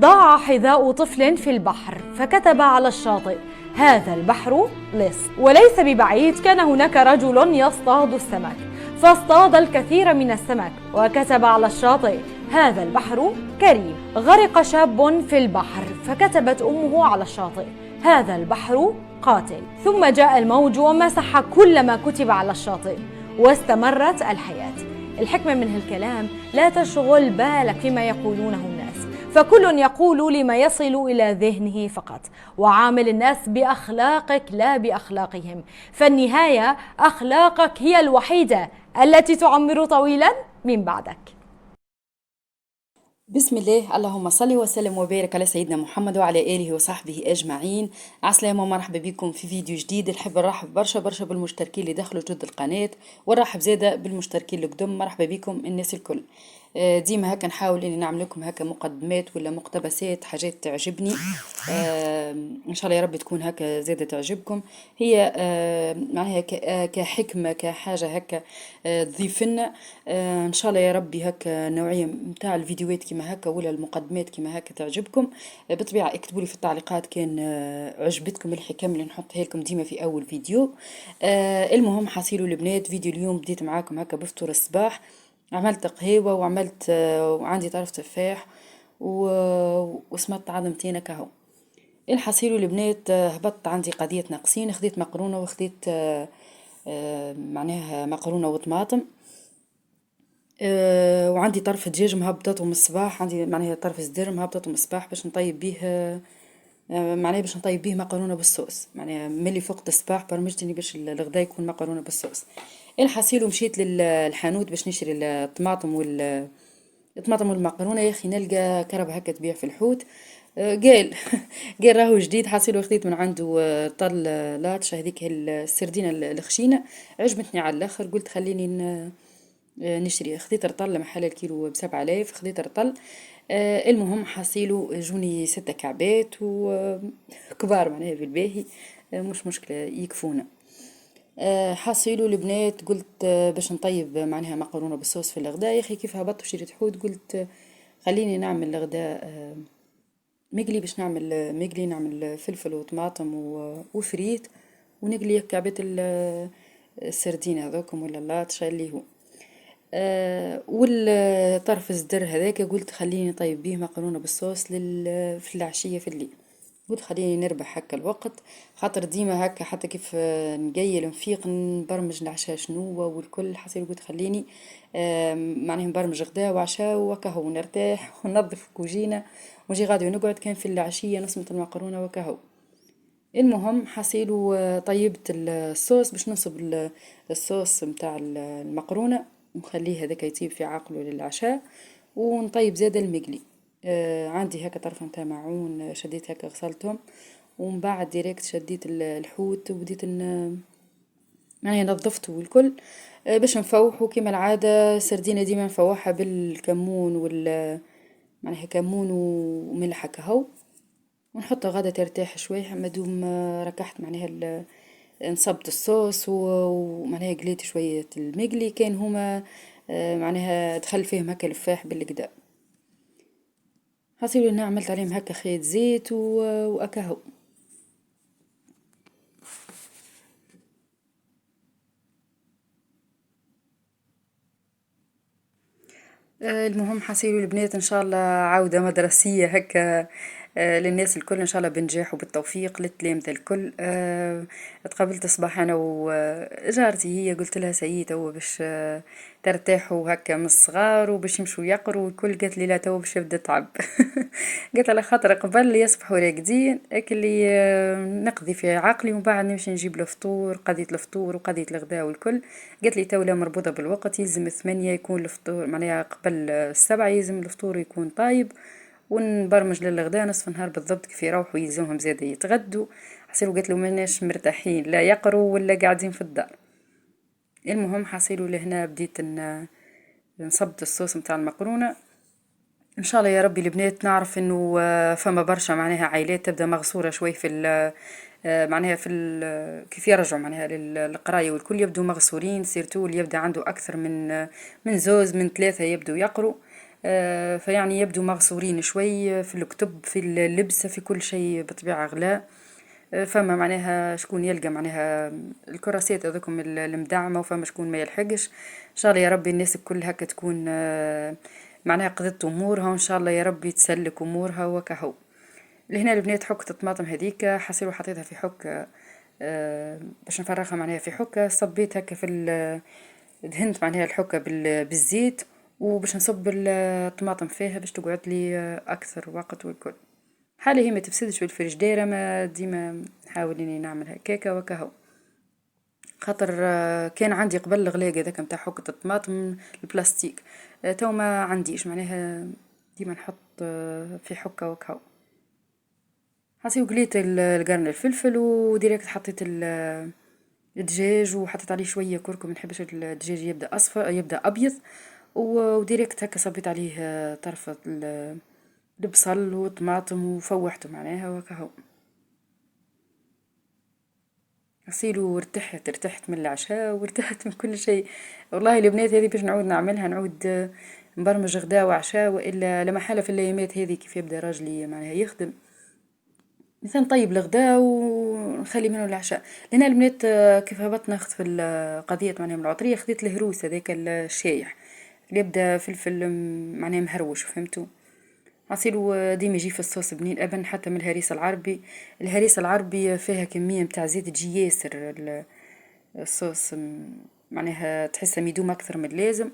ضاع حذاء طفل في البحر فكتب على الشاطئ: هذا البحر لص. وليس ببعيد كان هناك رجل يصطاد السمك، فاصطاد الكثير من السمك وكتب على الشاطئ: هذا البحر كريم. غرق شاب في البحر فكتبت أمه على الشاطئ: هذا البحر قاتل. ثم جاء الموج ومسح كل ما كتب على الشاطئ واستمرت الحياة. الحكمة من هالكلام: لا تشغل بالك فيما يقولونه الناس، فكل يقول لما يصل إلى ذهنه فقط، وعامل الناس بأخلاقك لا بأخلاقهم، فالنهاية أخلاقك هي الوحيدة التي تعمر طويلا من بعدك. بسم الله، اللهم صل وسلم وبارك على سيدنا محمد وعلى آله وصحبه أجمعين. عسلامة ومرحبا بكم في فيديو جديد. نحب نرحب برشا برشا بالمشتركين اللي دخلوا جد القناة، ونرحب زادة بالمشتركين القدم. مرحبا بكم الناس الكل. ديما هكا نحاول اني نعمل لكم هكا مقدمات ولا مقتبسات، حاجات تعجبني. ان شاء الله يا رب تكون هكا زادة تعجبكم. هي معناها كحكمة كحاجة هكا تضيف لنا. ان شاء الله يا ربي هكا نوعية متاع الفيديوهات كما هكا ولا المقدمات كما هكا تعجبكم. بالطبيعة اكتبوا لي في التعليقات كان عجبتكم الحكم اللي نحطها لكم ديما في اول فيديو. المهم حصيلوا البنات، فيديو اليوم بديت معاكم هكا بفطور الصباح. عملت قهيوة وعملت وعندي طرف تفاح وسمطت عظمتين كهو. الحصيل والبنات هبطت عندي قضية ناقصين، خديت مقرونة وخديت معناها مقرونة وطماطم. وعندي طرف دجاج مهبطته من الصباح، عندي معناها طرف صدر مهبطته من الصباح باش نطيب بيه معناها باش نطيب بيه مقرونه بالصوص. معناها ملي فقت الصباح برمجتني باش الغدا يكون مقرونه بالصوص. الحصيل ومشيت للحانوت باش نشري الطماطم الطماطم والمقرونه. يا اخي نلقى كرب هكا تبيع في الحوت. قال قال راهو جديد. حصيل خديت من عنده طل لاتش هذيك السردينه الخشينه، عجبتني على الاخر. قلت خليني نشري. خديت رطل محل الكيلو ب7 آلاف، خديت رطل. المهم حصيلو جوني 6 كعبات وكبار معناها بالباهي. مش مشكلة يكفونا. حصيلو البنات قلت باش نطيب معناها مقرونة بالصوص في الغداء. يا اخي كيف هبطت وشريت حوت قلت خليني نعمل الغداء مقلي. باش نعمل مقلي، نعمل فلفل وطماطم وفريت ونقلي كعبات السردين هذوكم ولا اللاتشا اللي هو. والطرف الصدر هذاك قلت خليني طيب بيه مقرونة بالصوص في العشية في الليل. قلت خليني نربح هكا الوقت، خاطر ديما هكا حتى كيف نقيل نفيق نبرمج العشاء شنو والكل. حسيت قلت خليني معناها نبرمج غدا وعشاء وكهو نرتاح وننظف كوجينة ونجي غادي ونقعد كان في العشية نصمت المقرونة وكهو. المهم حصيلو طيبت الصوص باش ننصب الصوص متاع المقرونة ونخليه هذاك يطيب في عقله للعشاء. ونطيب زاد المقلي. عندي هكا طرف متاع معون شديت هكا غسلتهم، ومن بعد ديريكت شديت الحوت وبديت يعني نظفته والكل. باش نفوحه كيما العادة. سردينة ديما نفوحها بالكمون معناها كمون وملح هكا ونحطها غادة ترتاح شوية مادوم ركحت معناها نصبت الصوص ومعناها قليت شوية المقلي. كان هما معناها دخل فيهم هكا لفاح بالكدا. حسيت اني عملت عليهم هكا خيط زيت واكاهو. المهم حسيلو البنات ان شاء الله عودة مدرسية هكا للناس الكل ان شاء الله بنجاح وبالتوفيق للتلامذة الكل. تقابلت صباح انا وجارتي، هي قلت لها سيي توا باش ترتاحوا هكا من الصغار وباش يمشوا يقروا والكل. قالت لي لا توا باش يبدا تعب. قلت على خاطر قبل يصبحوا راقدين اكلي نقضي في عقلي ومن بعد نمشي نجيب الفطور، قضية الفطور وقضية الغداء والكل. قالت لي تو لا مربوطة بالوقت، يلزم 8 يكون الفطور معناها قبل 7 يلزم الفطور يكون طايب ونبرمج للغداء نصف النهار بالضبط كيف يروحوا يلزمهم زاده يتغدوا. حسيلو قالت له ماناش مرتاحين لا يقروا ولا قاعدين في الدار. المهم حصيلو لهنا بديت نصبت الصوص متاع المقرونة. ان شاء الله يا ربي البنات. نعرف انه فما برشا معناها عائلات تبدا مغصورة شوي في معناها كيف يرجعوا معناها للقراية والكل يبدو مغصورين، سيرتو اللي يبدا عنده اكثر من زوز من 3 يبدو يقروا. فيعني يبدو مغصورين شوي في الكتب في اللبسة في كل شيء بطبيعة غلاء. فما معناها شكون يلقى معناها الكراسات هذوكم المدعمة، وفما شكون ما يلحقش. ان شاء الله يا ربي الناس الكل هكا تكون معناها قضت امورها، وان شاء الله يا ربي تسلك امورها وكهو. لهنا البنات حكة الطماطم هذيك حصيروا حطيتها في حكة، باش نفرغها معناها في حكة، صبيت هكا في دهنت معناها الحكة بالزيت، وباش نصب الطماطم فيها باش تقعد لي اكثر وقت والكل. حالة هي ما تفسدش في الفريجديرة، ما ديما نحاول اني نعمل هكاكا وكهو. خاطر كان عندي قبل الغلاق هذاك متاع حكة الطماطم البلاستيك، تو ما عنديش معناها ديما نحط في حكة وكهو. حسي وقليت القرن الفلفل وديريكت حطيت الدجاج، وحطيت عليه شوية كركم، منحبش الدجاج يبدأ أصفر يبدأ أبيض، وديريكت هكا صبيت عليه طرفة البصل والطماطم وفوحته معناها وكهو. غسيلو ارتحت من العشاء وارتحت من كل شيء. والله البنات هذه باش نعود نعملها، نعود نبرمج غدا وعشاء، والا لما حالة في الايامات هذه كيف يبدا راجلي معناها يخدم، مثلا طيب الغداء ونخلي منه العشاء. لان البنات كيف هبط ناخذ في القضية معناها من العطرية، خذيت الهروس هذاك الشايح اللي يبدا فلفل معناها مهروش، فهمتوا؟ عصيرو ديما يجي في الصوص بنين أبن، حتى من الهريس العربي. الهريس العربي فيها كمية متاع زيت تجي ياسر الصوص، معناها تحسه ميدوم أكثر من اللازم.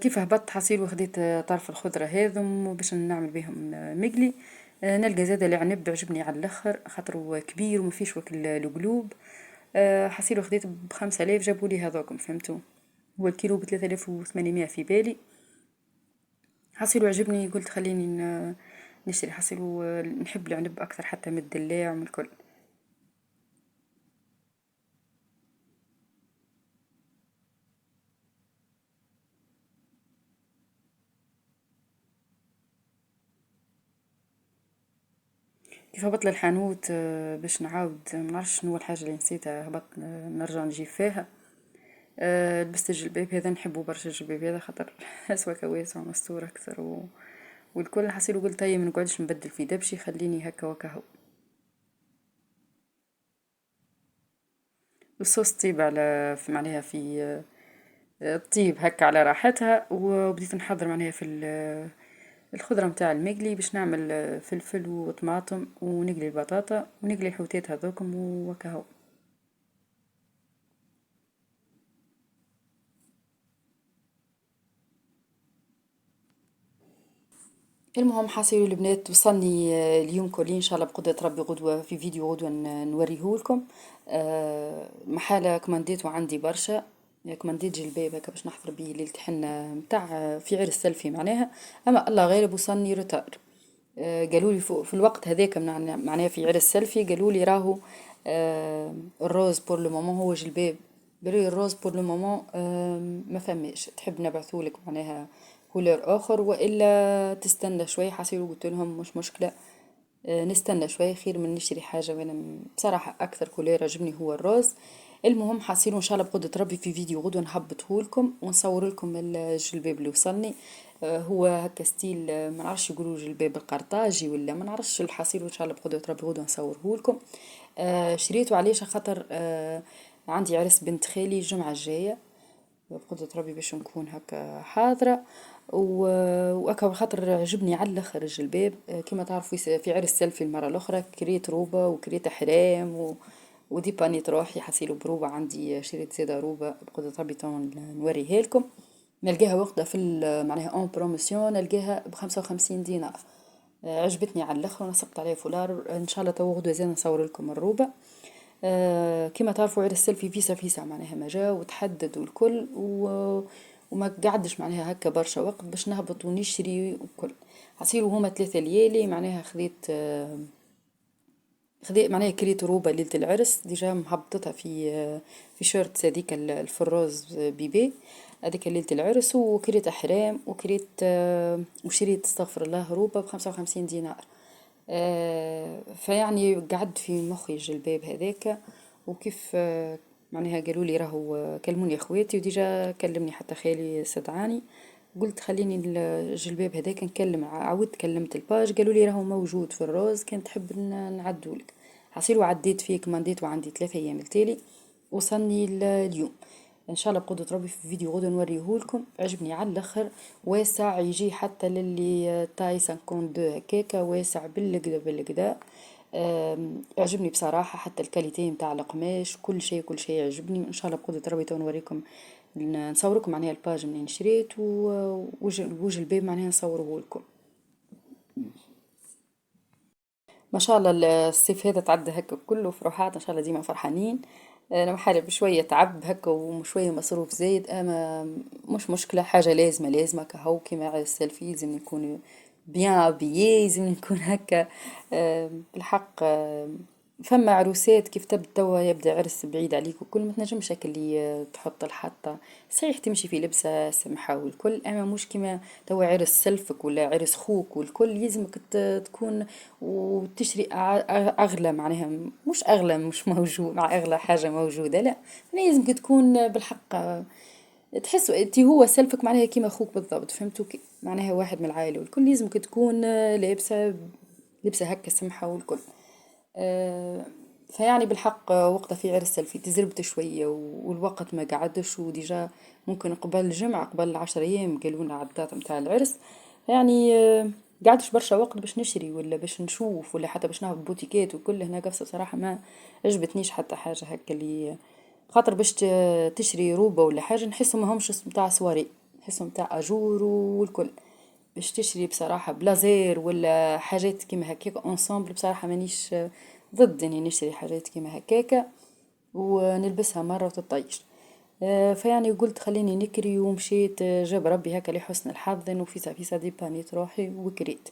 كيف هبطت حصير وخديت طرف الخضرة هذم باش نعمل بهم مقلي. نلقى زاد العنب عجبني على الاخر، خاطر كبير وما فيش وكل القلوب. حصير وخديت ب5000 جابولي هذوكم، فهمتوا؟ هو الكيلو ب3800 في بالي. حصير وعجبني قلت خليني نشتري حصير، ونحب العنب أكثر حتى من الدلاع ومن الكل. كيف هبط للحانوت باش نعاود منعرفش شنو الحاجة اللي نسيتها، هبط نرجع نجيب فيها. لبست الجلباب هذا، نحبه برشا الجلباب هذا، خاطر أسواق واسع ومستور أكثر والكل. حصير وقلت هيا منقعدش نبدل في دبشي، خليني هكا وكهو. الصوص طيب على في معناها في طيب هكا على راحتها، وبديت نحضر معناها في الخضرة متاع المقلي باش نعمل فلفل وطماطم، ونقلي البطاطا ونقلي الحوتات هذوكم وكهو. المهم حصيروا البنات، وصلني اليوم كلي ان شاء الله بقدرة ربي غدوة في فيديو غدوة نوريهولكم. محالة كمانديت وعندي برشا، كمانديت جلباب هكا باش نحضر بيه ليلة حنة متاع في عرس سلفي معناها. اما الله غالب وصلني روتار. قالوا لي في الوقت هذاك معناها في عرس سلفي قالوا لي راهو الروز بور لو مومون هو جلباب. قالوا لي الروز بور لو مومون ما فماش، تحب نبعثولك معناها كولور اخر والا تستنى شوي. حسيرو قلت لهم مش مشكله، نستنى شوي خير من نشتري حاجه. وانا بصراحه اكثر كولور عجبني هو الروز. المهم حصيروا ان شاء الله بقدرة ربي في فيديو غدوة نهبطه لكم ونصور لكم الجلباب اللي وصلني. هو هكا ستيل، ما نعرفش يقولوا جلباب القرطاجي ولا ما نعرفش الحصير، وان شاء الله بقدرة ربي غدوة نصوره لكم. شريته علاش خاطر عندي عرس بنت خالي الجمعة الجاية، بقدرة ربي باش نكون هكا حاضرة. وأكا خاطر عجبني على الاخر الجلباب. كما تعرفوا في عرس سلفي المرة الأخرى كريت روبة وكريت حرام ودي بانيت روحي حسيلو بروبة، عندي شريت زيادة روبة بقدرة ربي تو نوريها لكم. نلقاها وقتها في معناها اون بروموسيون، نلقاها ب55 دينار. عجبتني على الاخر ونصبت عليها فولار. ان شاء الله تو غدوة زين نصور لكم الروبة. كما تعرفوا عرس السلفي فيسا معناها ما جا وتحدد والكل وما قعدش معناها هكا برشا وقت باش نهبط ونشري وكل. حصيروا هما 3 ليالي معناها خذيت معناها كريت روبة ليلة العرس ديجا مهبطتها في شورت هذيك الفروز بيبي هذيك ليلة العرس، وكريت أحرام وكريت وشريت استغفر الله روبة ب55 دينار. فيعني قعد في مخي الجلباب هذاك. وكيف معناها قالوا لي راهو كلموني اخواتي وديجا كلمني حتى خالي استدعاني، قلت خليني الجلباب هذاك نكلم، عودت كلمت الباج قالوا لي راهو موجود في الروز، كان تحب نعدولك. حصير وعديت فيه كمانديت وعندي 3 ايام التالي، وصلني اليوم ان شاء الله بقدرة ربي. في فيديو غدا نوريهولكم، عجبني على الاخر، واسع يجي حتى للي تاي 52 هكاكا، واسع بالقدا بالقدا. عجبني بصراحة، حتى الكاليتي متاع القماش كل شيء عجبني. ان شاء الله بقدرة ربي تو نوريكم، نصوركم معناها الباج منين شريت، ووجه الباب معناها نصوره لكم. ما شاء الله الصيف هذا تعدى هكا كله فرحات، ان شاء الله ديما فرحانين. انا محارب بشويه تعب هكا وشويه مصروف زايد، اما مش مشكله، حاجه لازمه كهو كيما على السيلفي، لازم نكون بيان بيي، لازم نكون هكا. بالحق فما عروسات كيف تبدا توا يبدا عرس بعيد عليك وكل، ما تنجمش هكا اللي تحط الحطه، صحيح تمشي في لبسه سمحه والكل، اما مش كيما توا عرس سلفك ولا عرس خوك والكل، لازمك تكون وتشري اغلى، معناها مش اغلى مش موجود مع اغلى حاجه موجوده، لا لازمك تكون بالحق تحسوا انت هو سلفك معناها كيما اخوك بالضبط، فهمتوا معناها واحد من العائله والكل، لازمك تكون لابسه لبسه هكا سمحه والكل. فيعني بالحق وقتها في عرس سلفي تزربت شوية والوقت ما قعدش، وديجا ممكن قبل الجمعة قبل 10 أيام قالولنا على الداتا متاع العرس، يعني قعدش برشا وقت باش نشري ولا باش نشوف ولا حتى باش نهبط بوتيكات وكل هنا قصة. بصراحة ما عجبتنيش حتى حاجة هكا، اللي خاطر باش تشري روبة ولا حاجة نحسهم ماهمش متاع سواري، نحسهم متاع أجور والكل. باش تشري بصراحة بلازير ولا حاجات كيما هكاك انصامبل، بصراحة مانيش ضد اني نشتري حاجات كيما هكاكا ونلبسها مرة وتطيش. فيعني قلت خليني نكري ومشيت، جاب ربي هكا لحسن الحظ انه في ديبانيت روحي وكريت.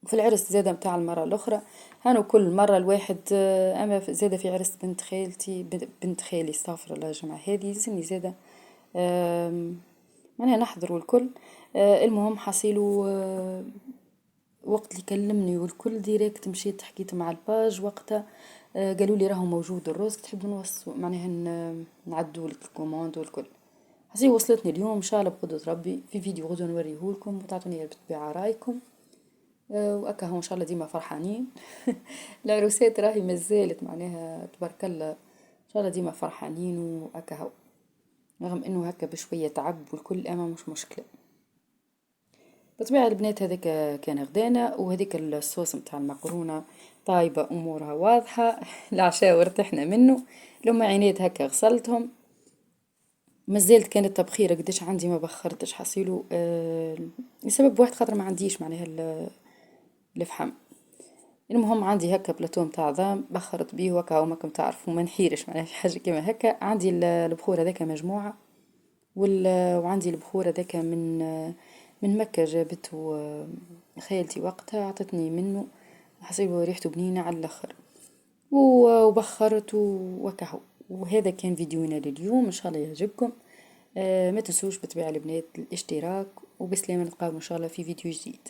وفي العرس زادة متاع المرة الأخرى، هانو كل مرة الواحد أما زادة في عرس بنت خالتي، بنت خالي استغفر الله الجمعة هذه زني زادة، معناها نحضروا الكل. المهم حصيلوا وقت اللي كلمني والكل ديريكت مشيت حكيت مع الباج وقتها. قالوا لي راهو موجود الروز، تحب نوصل معناها نعدوا لك الكوموند والكل. حسي وصلتني اليوم ان شاء الله بقدرة ربي، في فيديو غدوة نوريهولكم وتعطوني بالطبيعة رايكم. وأكا هو إن شاء الله ديما فرحانين. العروسات راهي مازالت معناها تبارك الله، إن شاء الله ديما فرحانين وأكا هو، رغم إنه هكا بشوية تعب والكل، أما مش مشكلة. بالطبيعة البنات هذاك كان غدانا، وهذيك الصوص متاع المقرونة طايبة أمورها واضحة. العشاء ارتحنا منه، لما عينيت هكا غسلتهم. مازالت كانت تبخيرة قداش عندي ما بخرتش حصيلو، لسبب واحد خاطر ما عنديش معناها الفحم. المهم عندي هكا بلاتو متاع ضام بخرت بيه وكا، وماكم تعرفوا ما نحيرش معناها في حاجة كيما هكا. عندي البخور هذاك مجموعة، وعندي البخور هذاك من مكة جابته خالتي وقتها، عطتني منه، حسيبه ريحته بنينة على الاخر. وبخرت وكهو. وهذا كان فيديونا لليوم، ان شاء الله يعجبكم. ما تنسوش بطبيعة البنات الاشتراك، وبسلامة، نتقابل ان شاء الله في فيديو جديد.